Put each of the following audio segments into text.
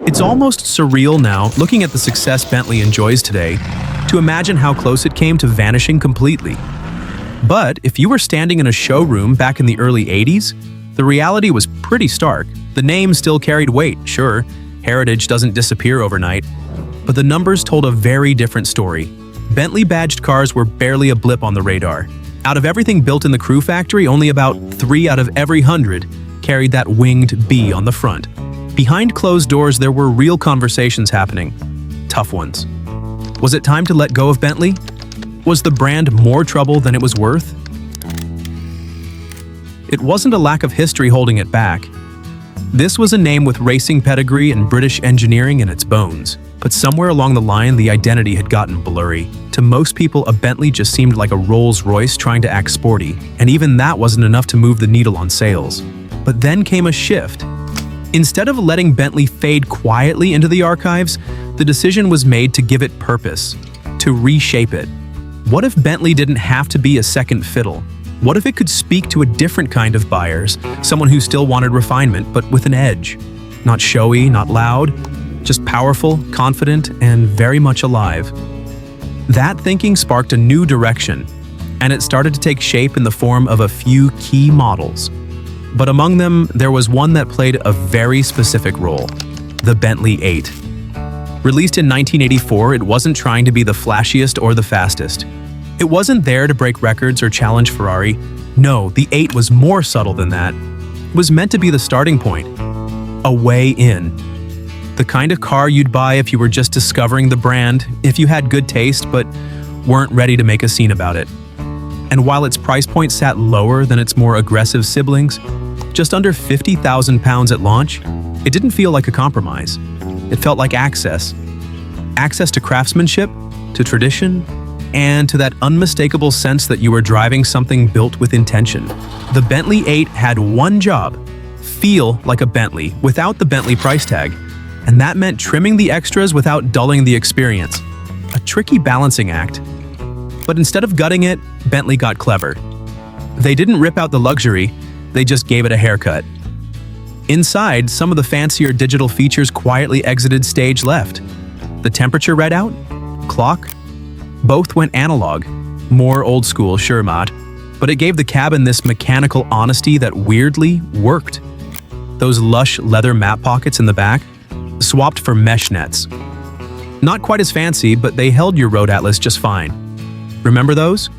It's almost surreal now, looking at the success Bentley enjoys today, to imagine how close it came to vanishing completely. But if you were standing in a showroom back in the early 80s, the reality was pretty stark. The name still carried weight, sure, heritage doesn't disappear overnight, but the numbers told a very different story. Bentley-badged cars were barely a blip on the radar. Out of everything built in the Crew factory, only about 3 out of every 100 carried that winged B on the front. Behind closed doors, there were real conversations happening. Tough ones. Was it time to let go of Bentley? Was the brand more trouble than it was worth? It wasn't a lack of history holding it back. This was a name with racing pedigree and British engineering in its bones. But somewhere along the line, the identity had gotten blurry. To most people, a Bentley just seemed like a Rolls-Royce trying to act sporty, and even that wasn't enough to move the needle on sales. But then came a shift. Instead of letting Bentley fade quietly into the archives, the decision was made to give it purpose, to reshape it. What if Bentley didn't have to be a second fiddle? What if it could speak to a different kind of buyers, someone who still wanted refinement, but with an edge? Not showy, not loud, just powerful, confident, and very much alive. That thinking sparked a new direction, and it started to take shape in the form of a few key models. But among them, there was one that played a very specific role: the Bentley 8. Released in 1984, it wasn't trying to be the flashiest or the fastest. It wasn't there to break records or challenge Ferrari. No, the 8 was more subtle than that. It was meant to be the starting point, a way in. The kind of car you'd buy if you were just discovering the brand, if you had good taste but weren't ready to make a scene about it. And while its price point sat lower than its more aggressive siblings, just under £50,000 at launch, it didn't feel like a compromise. It felt like access. Access to craftsmanship, to tradition, and to that unmistakable sense that you were driving something built with intention. The Bentley 8 had one job: feel like a Bentley without the Bentley price tag. And that meant trimming the extras without dulling the experience. A tricky balancing act. But instead of gutting it, Bentley got clever. They didn't rip out the luxury, they just gave it a haircut. Inside, some of the fancier digital features quietly exited stage left. The temperature readout, clock, both went analog. More old school, sure, Matt, but it gave the cabin this mechanical honesty that weirdly worked. Those lush leather map pockets in the back, swapped for mesh nets. Not quite as fancy, but they held your road atlas just fine. Remember those?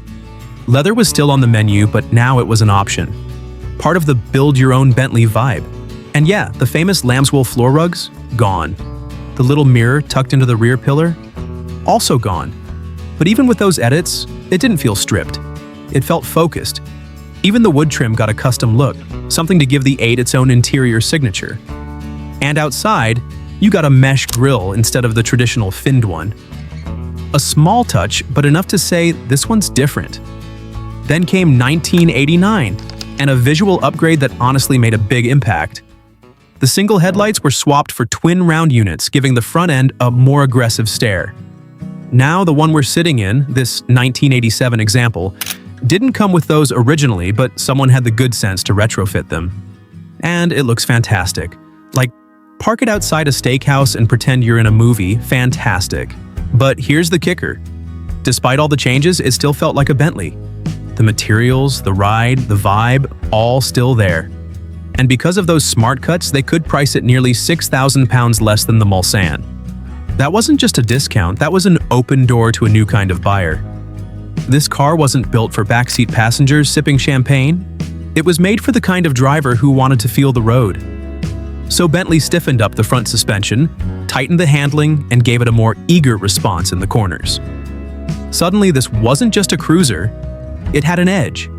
Leather was still on the menu, but now it was an option. Part of the build-your-own Bentley vibe. And yeah, the famous lambswool floor rugs? Gone. The little mirror tucked into the rear pillar? Also gone. But even with those edits, it didn't feel stripped. It felt focused. Even the wood trim got a custom look, something to give the 8 its own interior signature. And outside, you got a mesh grille instead of the traditional finned one. A small touch, but enough to say this one's different. Then came 1989, and a visual upgrade that honestly made a big impact. The single headlights were swapped for twin round units, giving the front end a more aggressive stare. Now the one we're sitting in, this 1987 example, didn't come with those originally, but someone had the good sense to retrofit them. And it looks fantastic. Like, park it outside a steakhouse and pretend you're in a movie, fantastic. But here's the kicker. Despite all the changes, it still felt like a Bentley. The materials, the ride, the vibe, all still there. And because of those smart cuts, they could price it nearly £6,000 less than the Mulsanne. That wasn't just a discount, that was an open door to a new kind of buyer. This car wasn't built for backseat passengers sipping champagne. It was made for the kind of driver who wanted to feel the road. So Bentley stiffened up the front suspension, tightened the handling, and gave it a more eager response in the corners. Suddenly, this wasn't just a cruiser, it had an edge.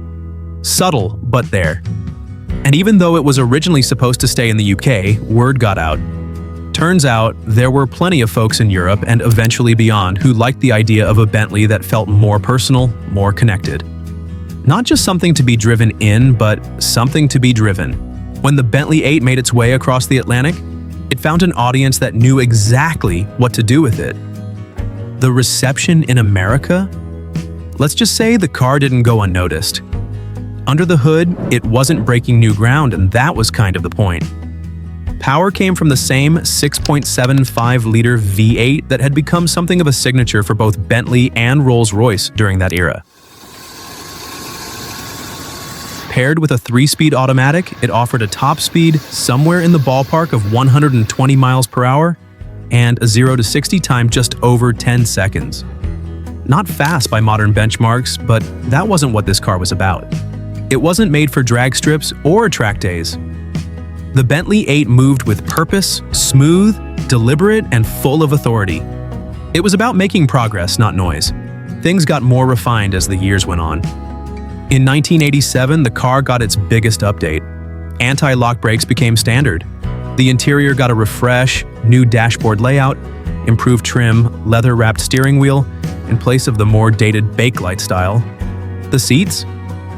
Subtle, but there. And even though it was originally supposed to stay in the UK, word got out. Turns out, there were plenty of folks in Europe and eventually beyond who liked the idea of a Bentley that felt more personal, more connected. Not just something to be driven in, but something to be driven. When the Bentley 8 made its way across the Atlantic, it found an audience that knew exactly what to do with it. The reception in America? Let's just say the car didn't go unnoticed. Under the hood, it wasn't breaking new ground, and that was kind of the point. Power came from the same 6.75-liter V8 that had become something of a signature for both Bentley and Rolls-Royce during that era. Paired with a 3-speed automatic, it offered a top speed somewhere in the ballpark of 120 miles per hour and a 0 to 60 time just over 10 seconds. Not fast by modern benchmarks, but that wasn't what this car was about. It wasn't made for drag strips or track days. The Bentley 8 moved with purpose, smooth, deliberate, and full of authority. It was about making progress, not noise. Things got more refined as the years went on. In 1987, the car got its biggest update. Anti-lock brakes became standard. The interior got a refresh, new dashboard layout, improved trim, leather-wrapped steering wheel, in place of the more dated Bakelite style. The seats?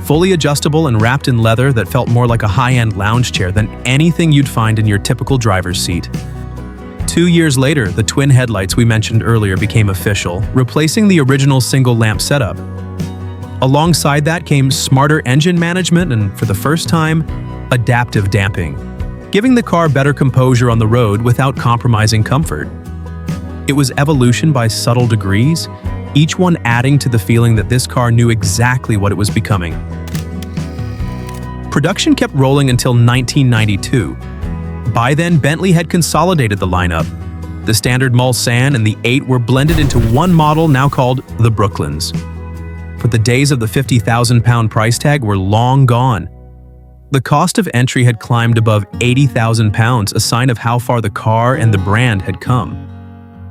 Fully adjustable and wrapped in leather that felt more like a high-end lounge chair than anything you'd find in your typical driver's seat. 2 years later, the twin headlights we mentioned earlier became official, replacing the original single-lamp setup. Alongside that came smarter engine management and, for the first time, adaptive damping, giving the car better composure on the road without compromising comfort. It was evolution by subtle degrees, each one adding to the feeling that this car knew exactly what it was becoming. Production kept rolling until 1992. By then, Bentley had consolidated the lineup. The standard Mulsanne and the 8 were blended into one model now called the Brooklyns. But the days of the £50,000 price tag were long gone. The cost of entry had climbed above £80,000, a sign of how far the car and the brand had come.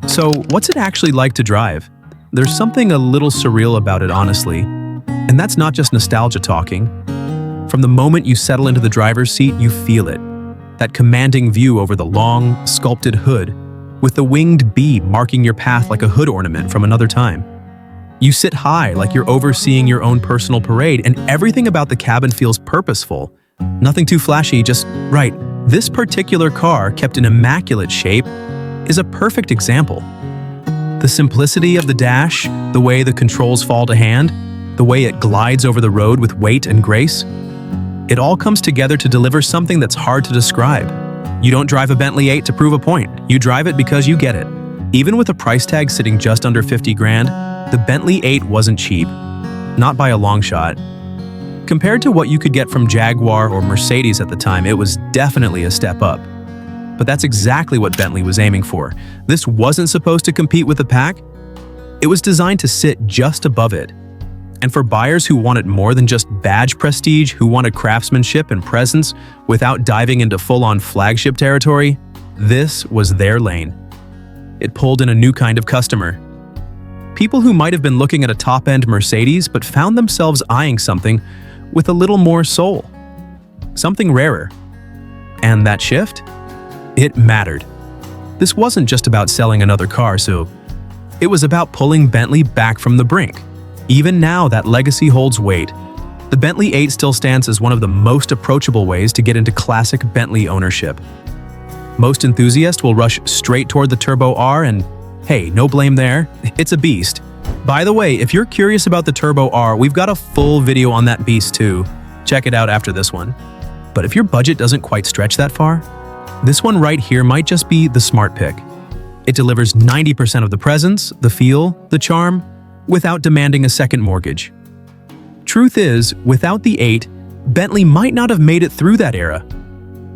So, what's it actually like to drive? There's something a little surreal about it, honestly. And that's not just nostalgia talking. From the moment you settle into the driver's seat, you feel it. That commanding view over the long, sculpted hood, with the winged bee marking your path like a hood ornament from another time. You sit high like you're overseeing your own personal parade, and everything about the cabin feels purposeful. Nothing too flashy, just right. This particular car, kept in immaculate shape, is a perfect example. The simplicity of the dash, the way the controls fall to hand, the way it glides over the road with weight and grace, it all comes together to deliver something that's hard to describe. You don't drive a Bentley 8 to prove a point. You drive it because you get it. Even with a price tag sitting just under 50 grand, the Bentley 8 wasn't cheap. Not by a long shot. Compared to what you could get from Jaguar or Mercedes at the time, it was definitely a step up. But that's exactly what Bentley was aiming for. This wasn't supposed to compete with the pack. It was designed to sit just above it. And for buyers who wanted more than just badge prestige, who wanted craftsmanship and presence without diving into full-on flagship territory, this was their lane. It pulled in a new kind of customer. People who might have been looking at a top-end Mercedes but found themselves eyeing something with a little more soul. Something rarer. And that shift? It mattered. This wasn't just about selling another car, so it was about pulling Bentley back from the brink. Even now, that legacy holds weight. The Bentley 8 still stands as one of the most approachable ways to get into classic Bentley ownership. Most enthusiasts will rush straight toward the Turbo R and, hey, no blame there, it's a beast. By the way, if you're curious about the Turbo R, we've got a full video on that beast too. Check it out after this one. But if your budget doesn't quite stretch that far, this one right here might just be the smart pick. It delivers 90% of the presence, the feel, the charm, without demanding a second mortgage. Truth is, without the 8, Bentley might not have made it through that era.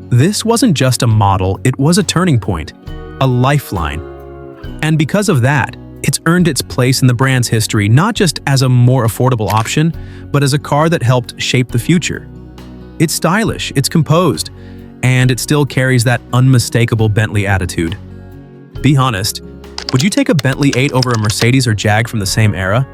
This wasn't just a model, it was a turning point, a lifeline. And because of that, it's earned its place in the brand's history not just as a more affordable option, but as a car that helped shape the future. It's stylish, it's composed, and it still carries that unmistakable Bentley attitude. Be honest, would you take a Bentley 8 over a Mercedes or Jag from the same era?